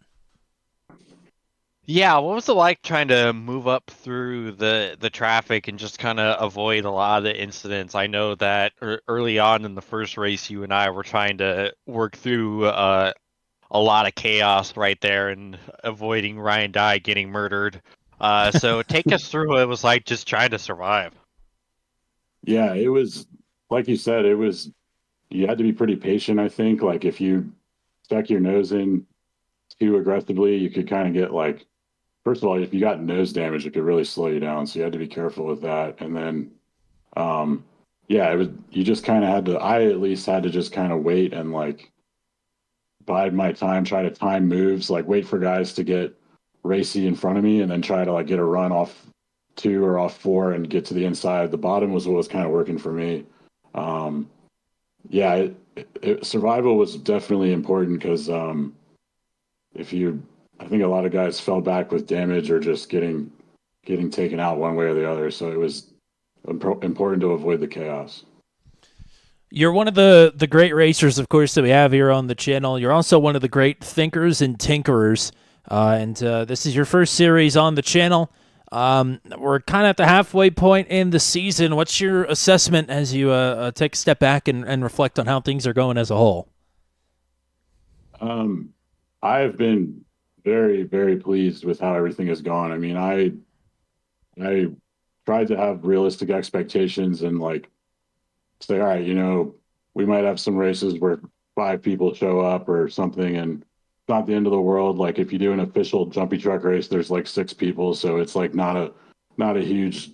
Yeah, what was it like trying to move up through the traffic and just kind of avoid a lot of the incidents? I know that early on in the first race, you and I were trying to work through a lot of chaos right there and avoiding Ryan Dye getting murdered. So take us through what it was like just trying to survive. Yeah, it was like you said, you had to be pretty patient, I think. Like if you stuck your nose in too aggressively, you could kind of get like, first of all, if you got nose damage, it could really slow you down. So you had to be careful with that. And then, yeah, you just kind of had to, I at least had to just kind of wait and like bide my time, try to time moves, like wait for guys to get racy in front of me and then try to like get a run off 2 or off 4 and get to the inside. The bottom was what was kind of working for me. Yeah, survival was definitely important because I think a lot of guys fell back with damage or just getting taken out one way or the other. So it was important to avoid the chaos. You're one of the great racers, of course, that we have here on the channel. You're also one of the great thinkers and tinkerers. And this is your first series on the channel. We're kind of at the halfway point in the season. What's your assessment as you take a step back and reflect on how things are going as a whole? I've been very, very pleased with how everything has gone. I mean, I tried to have realistic expectations and like say, all right, we might have some races where 5 people show up or something, and it's not the end of the world. Like if you do an official jumpy truck race, there's like 6 people, so it's like not a huge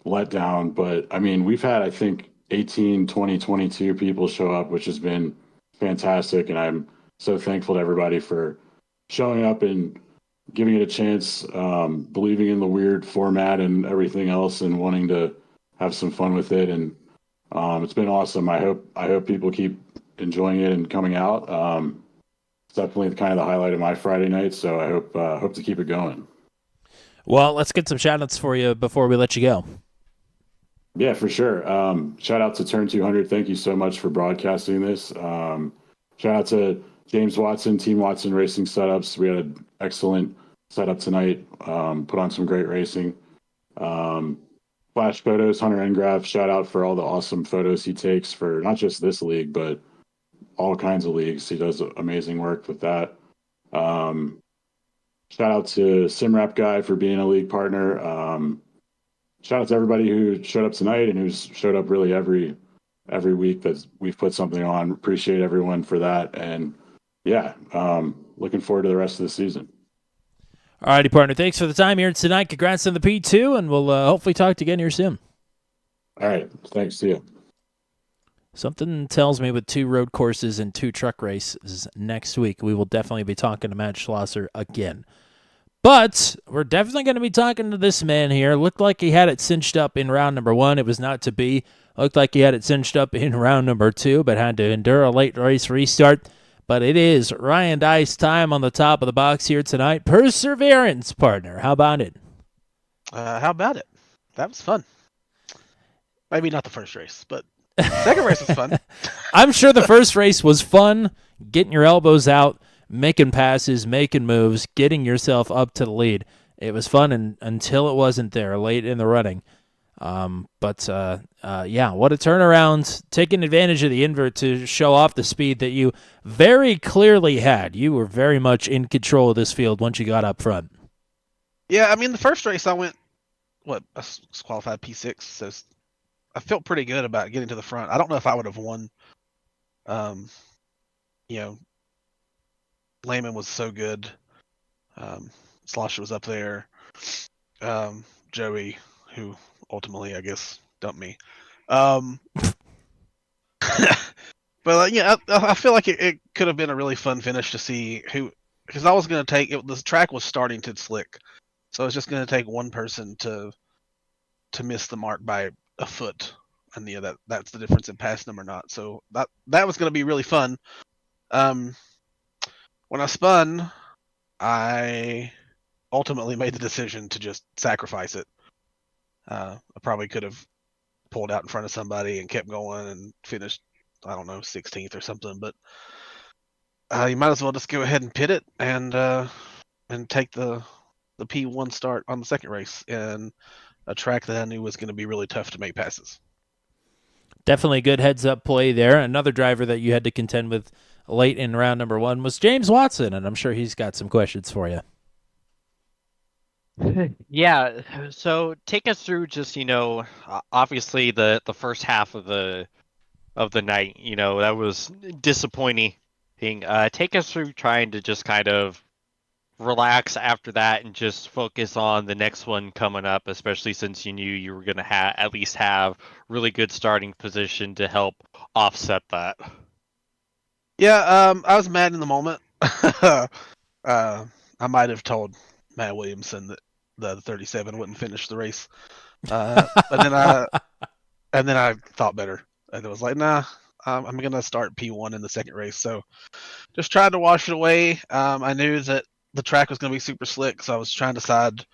letdown. But I mean, we've had I think 18, 20, 22 people show up, which has been fantastic, and I'm so thankful to everybody for showing up and giving it a chance, believing in the weird format and everything else, and wanting to have some fun with it. And it's been awesome. I hope people keep enjoying it and coming out. It's definitely kind of the highlight of my Friday night, so I hope to keep it going. Well, let's get some shout-outs for you before we let you go. Yeah, for sure. Shout out to Turn 200. Thank you so much for broadcasting this. Shout out to James Watson, Team Watson Racing Setups. We had an excellent setup tonight. Put on some great racing. Flash Photos, Hunter Engraff. Shout out for all the awesome photos he takes for not just this league, but all kinds of leagues. He does amazing work with that. Shout out to Simrap Guy for being a league partner. Shout out to everybody who showed up tonight and who's showed up really every week that we've put something on. Appreciate everyone for that. And yeah, looking forward to the rest of the season. All righty, partner. Thanks for the time here tonight. Congrats on the P2, and we'll hopefully talk to you again here soon. All right. Thanks. See you. Something tells me with 2 road courses and 2 truck races next week, we will definitely be talking to Matt Schlosser again. But we're definitely going to be talking to this man here. Looked like he had it cinched up in round number 1. It was not to be. Looked like he had it cinched up in round number 2, but had to endure a late race restart. But it is Ryan Dye's time on the top of the box here tonight. Perseverance, partner. How about it? How about it? That was fun. Maybe not the first race, but second race was fun. I'm sure the first race was fun, getting your elbows out, making passes, making moves, getting yourself up to the lead. It was fun until it wasn't there late in the running. But yeah, what a turnaround, taking advantage of the invert to show off the speed that you very clearly had. You were very much in control of this field once you got up front. Yeah, I mean, the first race I went, I was qualified P6, so I felt pretty good about getting to the front. I don't know if I would have won. You know, Lehman was so good. Slosher was up there. Joey, who ultimately, I guess, dumped me. But yeah, I feel like it could have been a really fun finish to see who, because I was going to take it. The track was starting to slick, so it's just going to take one person to miss the mark by a foot, and that's the difference in passing them or not. So that was going to be really fun. When I spun, I ultimately made the decision to just sacrifice it. I probably could have pulled out in front of somebody and kept going and finished, I don't know, 16th or something. But you might as well just go ahead and pit it and take the P1 start on the second race in a track that I knew was going to be really tough to make passes. Definitely good heads-up play there. Another driver that you had to contend with late in round number 1 was James Watson, and I'm sure he's got some questions for you. Yeah, so take us through just, obviously the first half of the night, that was disappointing. Take us through trying to just kind of relax after that and just focus on the next one coming up, especially since you knew you were going to at least have really good starting position to help offset that. Yeah, I was mad in the moment. I might have told Matt Williamson that the 37 wouldn't finish the race, but then I thought better, and it was like, nah, I'm gonna start P1 in the second race. So just tried to wash it away. I knew that the track was gonna be super slick, so I was trying to decide,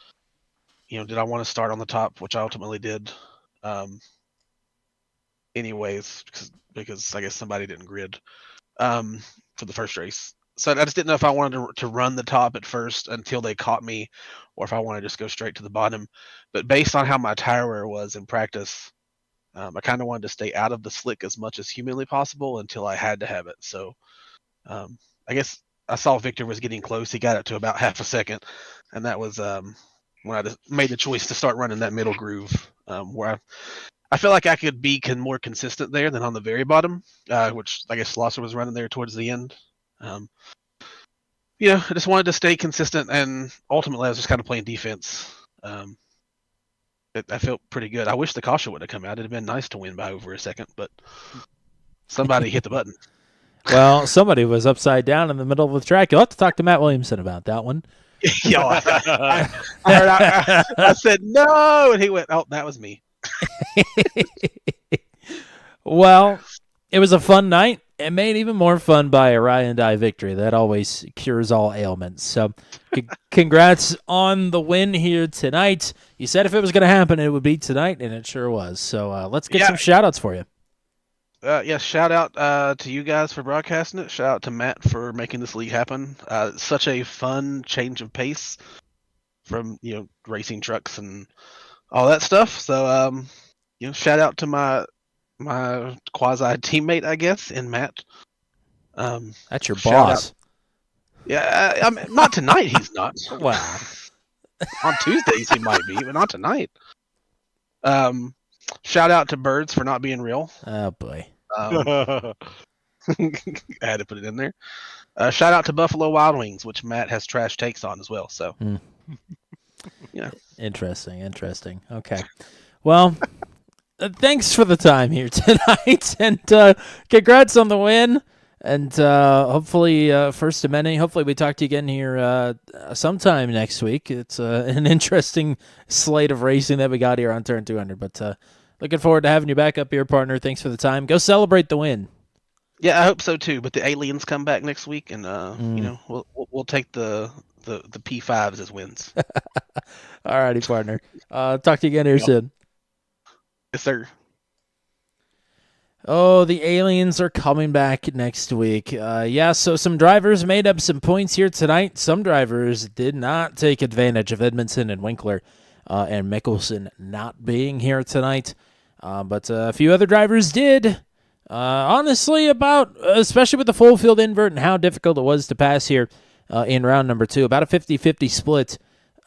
did I want to start on the top, which I ultimately did. Anyways, because I guess somebody didn't grid for the first race. So I just didn't know if I wanted to run the top at first until they caught me, or if I want to just go straight to the bottom. But based on how my tire wear was in practice, I kind of wanted to stay out of the slick as much as humanly possible until I had to have it. So I guess I saw Victor was getting close. He got it to about half a second, and that was when I just made the choice to start running that middle groove, where I feel like I could be more consistent there than on the very bottom, which I guess Slosser was running there towards the end. I just wanted to stay consistent, and ultimately I was just kind of playing defense. I felt pretty good. I wish the caution would have come out. It'd have been nice to win by over a second, but somebody hit the button. Well, somebody was upside down in the middle of the track. You'll have to talk to Matt Williamson about that one. I said no, and he went, "Oh, that was me." Well, it was a fun night. It made even more fun by a Ryan and I victory. That always cures all ailments. So congrats on the win here tonight. You said if it was going to happen, it would be tonight, and it sure was. So let's get some shout-outs for you. Yes, shout out to you guys for broadcasting it. Shout out to Matt for making this league happen. Such a fun change of pace from racing trucks and all that stuff. So shout out to my quasi teammate, I guess, in Matt. That's your boss. Yeah, I mean, not tonight. He's not. Wow. On Tuesdays he might be, but not tonight. Shout out to Birds for not being real. Oh boy. I had to put it in there. Shout out to Buffalo Wild Wings, which Matt has trash takes on as well. So, yeah. Interesting. Okay. Well, thanks for the time here tonight, and congrats on the win. And hopefully, first of many. Hopefully, we talk to you again here sometime next week. It's an interesting slate of racing that we got here on Turn 200. But looking forward to having you back up here, partner. Thanks for the time. Go celebrate the win. Yeah, I hope so too. But the aliens come back next week, and we'll take the P5s as wins. All righty, partner. Talk to you again here soon. Yes, sir. Oh, the aliens are coming back next week. So some drivers made up some points here tonight. Some drivers did not take advantage of Edmondson and Winkler. and Mickelson not being here tonight. But a few other drivers did. Honestly, especially with the full field invert and how difficult it was to pass here in round number 2, about a 50-50 split.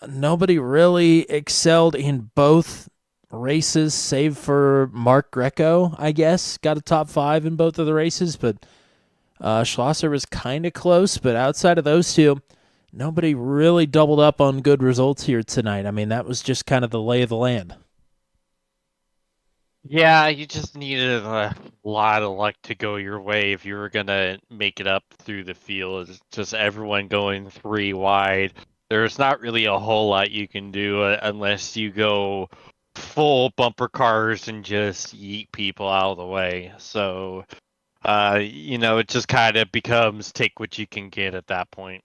Nobody really excelled in both races, save for Mark Greco, I guess. Got a top 5 in both of the races, but Schlosser was kind of close. But outside of those two, nobody really doubled up on good results here tonight. I mean, that was just kind of the lay of the land. Yeah, you just needed a lot of luck to go your way if you were going to make it up through the field. It's just everyone going 3 wide. There's not really a whole lot you can do unless you go full bumper cars and just yeet people out of the way. So, it just kind of becomes take what you can get at that point.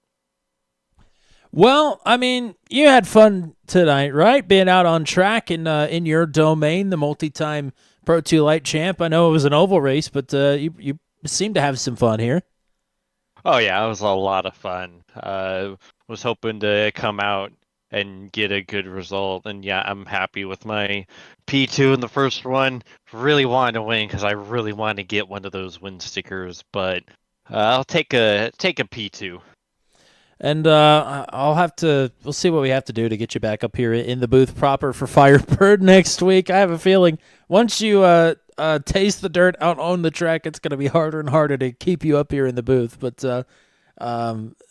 Well, I mean, you had fun tonight, right? Being out on track in your domain, the multi-time Pro 2 Light champ. I know it was an oval race, but you seem to have some fun here. Oh yeah, it was a lot of fun. Was hoping to come out and get a good result, and yeah, I'm happy with my P2 in the first one. Really wanted to win because I really wanted to get one of those win stickers, but I'll take a P2. And we'll see what we have to do to get you back up here in the booth proper for Firebird next week. I have a feeling once you taste the dirt out on the track, it's going to be harder and harder to keep you up here in the booth. But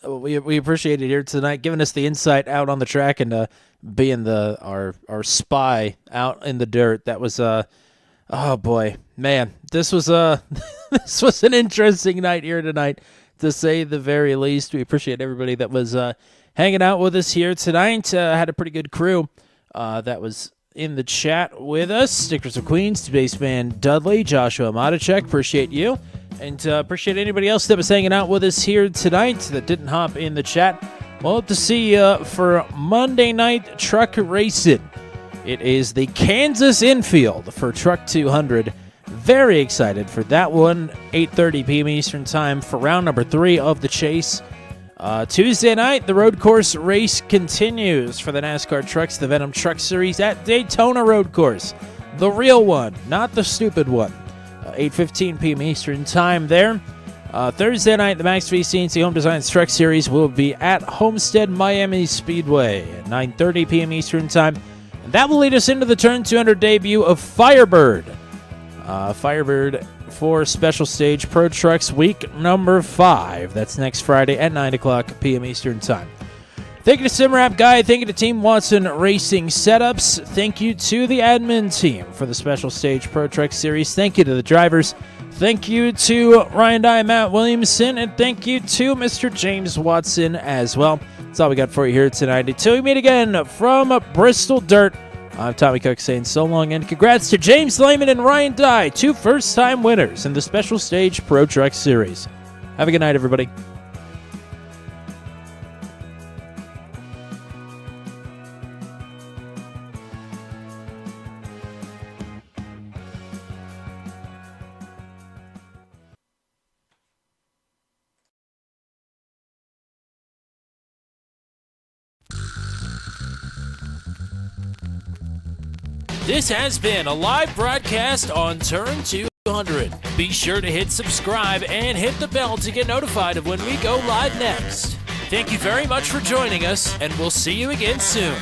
we appreciate it here tonight, giving us the insight out on the track and being our spy out in the dirt. That was oh boy, man, this was this was an interesting night here tonight, to say the very least. We appreciate everybody that was hanging out with us here tonight. Had a pretty good crew that was in the chat with us. Stickers of Queens, Spaceman Dudley, Joshua Matacek, appreciate you. And appreciate anybody else that was hanging out with us here tonight that didn't hop in the chat. We'll hope to see you for Monday night truck racing. It is the Kansas infield for Truck 200. Very excited for that one. 8:30 p.m. Eastern Time for round number 3 of the chase. Tuesday night, the road course race continues for the NASCAR Trucks, the Venom Truck Series at Daytona Road Course. The real one, not the stupid one. 8:15 p.m. Eastern Time there. Thursday night, the Max v CNC Home Designs Truck Series will be at Homestead Miami Speedway at 9:30 p.m. Eastern Time. And that will lead us into the Turn 200 debut of Firebird. Firebird for Special Stage Pro Trucks week number 5. That's next Friday at 9 o'clock p.m. Eastern Time. Thank you to SimRap Guy. Thank you to Team Watson Racing Setups. Thank you to the admin team for the Special Stage Pro Truck Series. Thank you to the drivers. Thank you to Ryan Dye, Matt Williamson, and thank you to Mr. James Watson as well. That's all we got for you here tonight. Until we meet again from Bristol Dirt, I'm Tommy Cook saying so long, and congrats to James Lehman and Ryan Dye, 2 first-time winners in the Special Stage Pro Truck Series. Have a good night, everybody. This has been a live broadcast on Turn 200. Be sure to hit subscribe and hit the bell to get notified of when we go live next. Thank you very much for joining us, and we'll see you again soon.